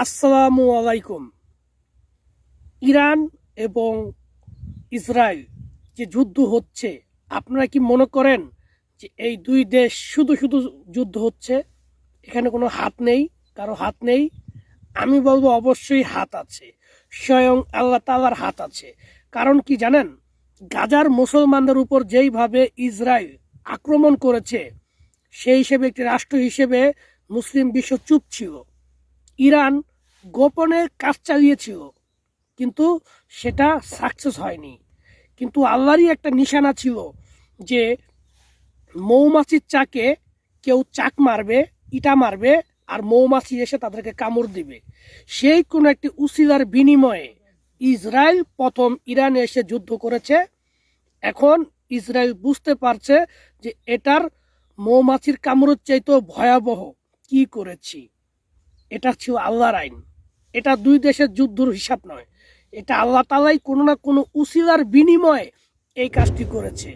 আসসালামু আলাইকুম। ইরান এবং ইসরায়েল যে যুদ্ধ হচ্ছে, আপনারা কি মনে করেন যে এই দুই দেশ শুধু শুধু যুদ্ধ হচ্ছে, এখানে কোনো হাত নেই, কারো হাত নেই? আমি বলবো অবশ্যই হাত আছে, স্বয়ং আল্লাহ তাআলার হাত আছে। কারণ কি জানেন, গাজার মুসলমানদের উপর যেইভাবে ইসরায়েল আক্রমণ করেছে, সেই হিসেবে একটি রাষ্ট্র হিসেবে মুসলিম বিশ্ব চুপ ছিল। ইরান গোপনে কাজ চালিয়েছিল, কিন্তু সেটা সাকসেস হয়নি। কিন্তু আল্লাহরই একটা নিশানা ছিল যে মৌমাছির চাকে কেউ চাক মারবে, ইটা মারবে, আর মৌমাছি এসে তাদেরকে কামড় দিবে। সেই কোনো একটি উসিলার বিনিময়ে ইসরায়েল প্রথম ইরানে এসে যুদ্ধ করেছে। এখন ইসরায়েল বুঝতে পারছে যে এটার মৌমাছির কামড়ের চাইতেও ভয়াবহ কি করেছি। এটা ছিল আল্লাহর আইন, এটা দুই দেশের যুদ্ধর হিসাব নয়, এটা আল্লাহ তাআলাই কোনো না কোনো উসিলার বিনিময়ে এই কাজটি করেছে।